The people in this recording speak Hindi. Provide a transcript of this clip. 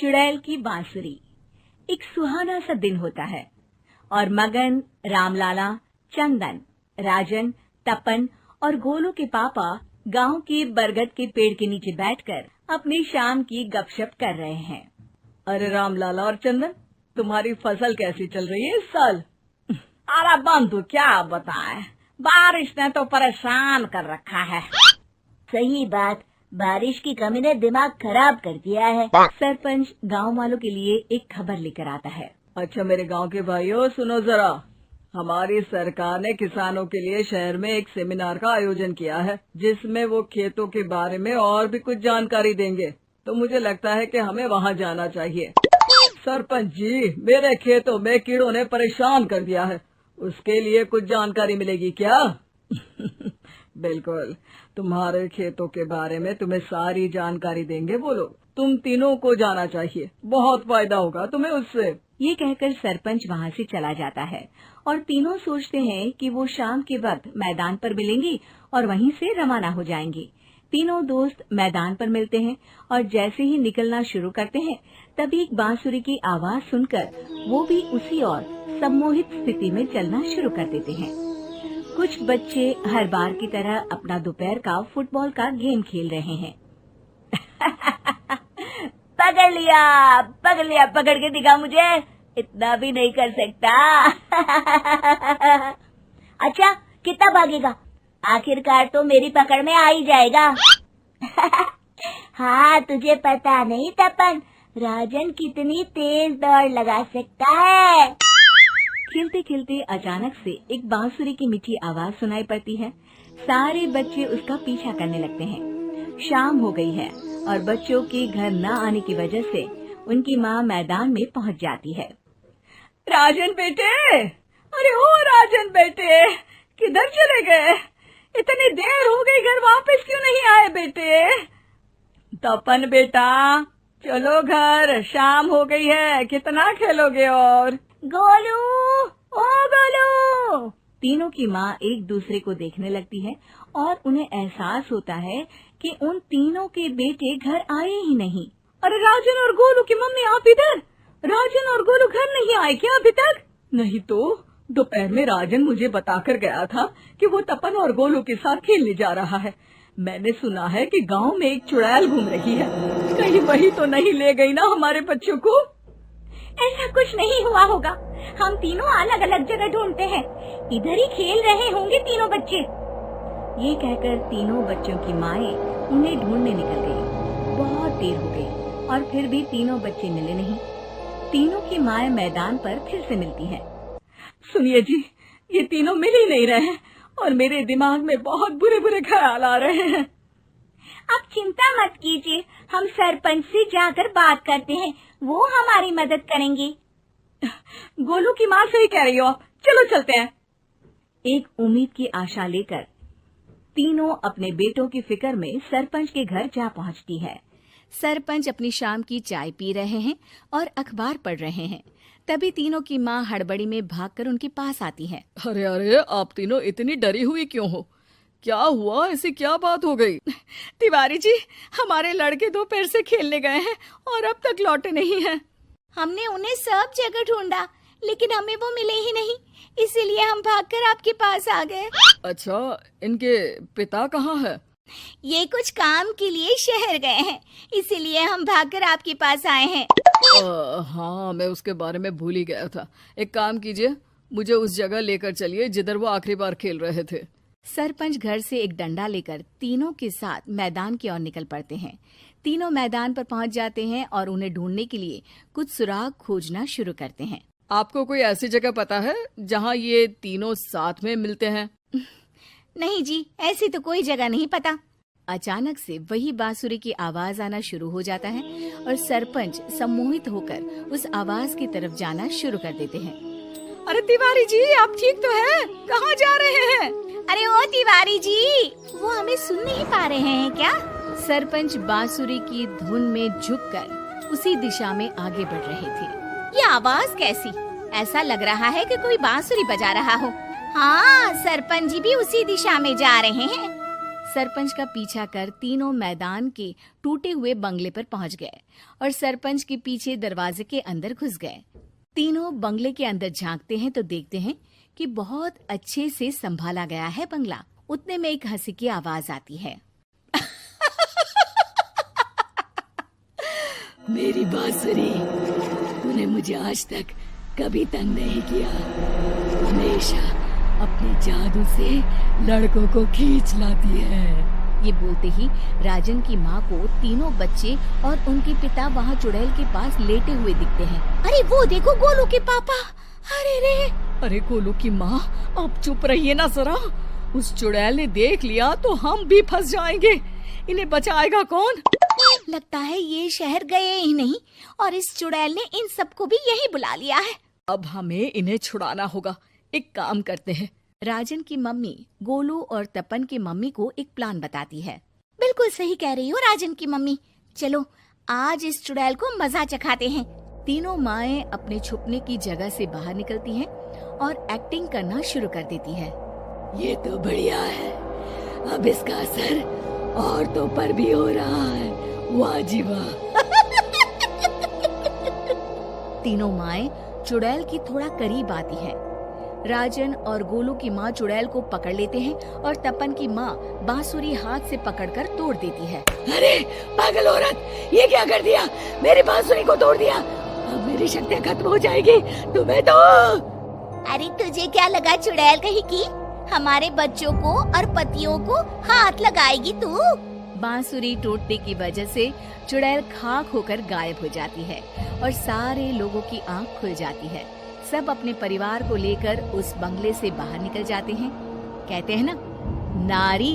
चुड़ैल की बांसुरी। एक सुहाना सा दिन होता है और मगन, रामलाला, चंदन, राजन, तपन और गोलू के पापा गांव के बरगद के पेड़ के नीचे बैठकर अपनी शाम की गपशप कर रहे हैं। अरे रामलाला और चंदन, तुम्हारी फसल कैसी चल रही है इस साल? अरे बंधु, क्या बताएं, बारिश ने तो परेशान कर रखा है। सही बात, बारिश की कमी ने दिमाग खराब कर दिया है। सरपंच गांव वालों के लिए एक खबर लेकर आता है। अच्छा मेरे गांव के भाइयों, सुनो जरा। हमारी सरकार ने किसानों के लिए शहर में एक सेमिनार का आयोजन किया है, जिसमें वो खेतों के बारे में और भी कुछ जानकारी देंगे। तो मुझे लगता है कि हमें वहां जाना चाहिए। सरपंच जी, मेरे खेतों में कीड़ों ने परेशान कर दिया है, उसके लिए कुछ जानकारी मिलेगी क्या? बिल्कुल, तुम्हारे खेतों के बारे में तुम्हें सारी जानकारी देंगे वो लोग। तुम तीनों को जाना चाहिए, बहुत फायदा होगा तुम्हें उससे। ये कहकर सरपंच वहाँ से चला जाता है और तीनों सोचते हैं कि वो शाम के वक्त मैदान पर मिलेंगे और वहीं से रवाना हो जाएंगे। तीनों दोस्त मैदान पर मिलते हैं और जैसे ही निकलना शुरू करते हैं तभी एक बांसुरी की आवाज सुनकर वो भी उसी ओर सम्मोहित स्थिति में चलना शुरू कर देते हैं। कुछ बच्चे हर बार की तरह अपना दोपहर का फुटबॉल का गेम खेल रहे हैं। पकड़ लिया, पकड़ के दिखा मुझे, इतना भी नहीं कर सकता। अच्छा, कितना भागेगा? आखिरकार तो मेरी पकड़ में आ ही जाएगा। हाँ, तुझे पता नहीं तपन, राजन कितनी तेज दौड़ लगा सकता है। खेलते खेलते अचानक से एक बांसुरी की मीठी आवाज सुनाई पड़ती है। सारे बच्चे उसका पीछा करने लगते हैं। शाम हो गई है और बच्चों के घर न आने की वजह से उनकी माँ मैदान में पहुँच जाती है। राजन बेटे, अरे ओ राजन बेटे, किधर चले गए? इतनी देर हो गई, घर वापस क्यों नहीं आए बेटे? तपन बेटा, चलो घर, शाम हो गई है, कितना खेलोगे? और गोलू, ओ गोलू! तीनों की माँ एक दूसरे को देखने लगती है और उन्हें एहसास होता है कि उन तीनों के बेटे घर आए ही नहीं। अरे राजन और गोलू की मम्मी, आप इधर? राजन और गोलू घर नहीं आए क्या अभी तक? नहीं तो दोपहर में राजन मुझे बताकर गया था कि वो तपन और गोलू के साथ खेलने जा रहा है। मैंने सुना है कि गांव में एक चुड़ैल घूम रही है, कहीं वही तो नहीं ले गई ना हमारे बच्चों को? ऐसा कुछ नहीं हुआ होगा, हम तीनों अलग अलग जगह ढूंढते हैं, इधर ही खेल रहे होंगे तीनों बच्चे। ये कहकर तीनों बच्चों की माएं उन्हें ढूंढने निकल गई। बहुत देर हो गई और फिर भी तीनों बच्चे मिले नहीं। तीनों की माएं मैदान पर फिर से मिलती हैं। सुनिए जी, ये तीनों मिल ही नहीं रहे हैं और मेरे दिमाग में बहुत बुरे बुरे ख्याल आ रहे हैं। आप चिंता मत कीजिए, हम सरपंच से जाकर बात करते हैं, वो हमारी मदद करेंगे। गोलू की माँ सही कह रही हो, चलो चलते हैं। एक उम्मीद की आशा लेकर तीनों अपने बेटों की फिक्र में सरपंच के घर जा पहुंचती है। सरपंच अपनी शाम की चाय पी रहे हैं और अखबार पढ़ रहे हैं। तभी तीनों की माँ हड़बड़ी में भागकर उनके पास आती है। अरे अरे, आप तीनों इतनी डरी हुई क्यों हो? क्या हुआ? ऐसी क्या बात हो गई? तिवारी जी, हमारे लड़के दोपहर से खेलने गए हैं और अब तक लौटे नहीं हैं। हमने उन्हें सब जगह ढूंढा, लेकिन हमें वो मिले ही नहीं, इसीलिए हम भागकर आपके पास आ गए। अच्छा, इनके पिता कहाँ है? ये कुछ काम के लिए शहर गए हैं, इसीलिए हम भागकर आपके पास आए हैं। हाँ, मैं उसके बारे में भूल ही गया था। एक काम कीजिए, मुझे उस जगह लेकर चलिए जिधर वो आखिरी बार खेल रहे थे। सरपंच घर से एक डंडा लेकर तीनों के साथ मैदान की ओर निकल पड़ते हैं। तीनों मैदान पर पहुंच जाते हैं और उन्हें ढूंढने के लिए कुछ सुराग खोजना शुरू करते हैं। आपको कोई ऐसी जगह पता है जहां ये तीनों साथ में मिलते हैं? नहीं जी, ऐसी तो कोई जगह नहीं पता। अचानक से वही बांसुरी की आवाज आना शुरू हो जाता है और सरपंच सम्मोहित होकर उस आवाज की तरफ जाना शुरू कर देते हैं। अरे तिवारी जी, आप ठीक तो हैं? कहाँ जा रहे हैं? अरे ओ तिवारी जी, वो हमें सुन नहीं पा रहे हैं क्या? सरपंच बांसुरी की धुन में झुककर उसी दिशा में आगे बढ़ रहे थे। ये आवाज कैसी? ऐसा लग रहा है कि कोई बांसुरी बजा रहा हो। हाँ, सरपंच जी भी उसी दिशा में जा रहे हैं। सरपंच का पीछा कर तीनों मैदान के टूटे हुए बंगले पर पहुंच गए और सरपंच के पीछे दरवाजे के अंदर घुस गए। तीनों बंगले के अंदर झांकते हैं तो देखते हैं कि बहुत अच्छे से संभाला गया है बंगला। उतने में एक हंसी की आवाज आती है। मेरी बांसुरी, तूने मुझे आज तक कभी तंग नहीं किया। हमेशा अपने जादू से लड़कों को खींच लाती है। ये बोलते ही राजन की माँ को तीनों बच्चे और उनके पिता वहाँ चुड़ैल के पास लेटे हुए दिखते हैं। अरे वो देखो गोलू के पापा। अरे रे। अरे गोलू की माँ, आप चुप रहिए ना जरा। उस चुड़ैल ने देख लिया तो हम भी फंस जाएंगे। इन्हें बचाएगा कौन? लगता है ये शहर गए ही नहीं और इस चुड़ैल ने इन सबको भी यही बुला लिया है। अब हमें इन्हें छुड़ाना होगा। एक काम करते हैं। राजन की मम्मी गोलू और तपन की मम्मी को एक प्लान बताती है। बिल्कुल सही कह रही हो राजन की मम्मी। चलो आज इस चुड़ैल को मजा चखाते हैं। तीनों माएं अपने छुपने की जगह से बाहर निकलती हैं और एक्टिंग करना शुरू कर देती है। ये तो बढ़िया है। अब इसका असर औरतों पर भी हो रहा है। वाह जी वाह। तीनों माएं चुड़ैल की थोड़ा करीब आती है। राजन और गोलू की माँ चुड़ैल को पकड़ लेते हैं और तपन की माँ बांसुरी हाथ से पकड़कर तोड़ देती है। अरे पागल औरत, ये क्या कर दिया? मेरी बांसुरी को तोड़ दिया। अब मेरी शक्तियाँ खत्म हो जाएगी। तुम्हें तो। अरे तुझे क्या लगा चुड़ैल कहीं की हमारे बच्चों को और पतियों को हाथ लगाएगी तू? बांसुरी टूटने की वजह से चुड़ैल खाक होकर गायब हो जाती है और सारे लोगों की आंख खुल जाती है। सब अपने परिवार को लेकर उस बंगले से बाहर निकल जाते हैं। कहते हैं ना, नारी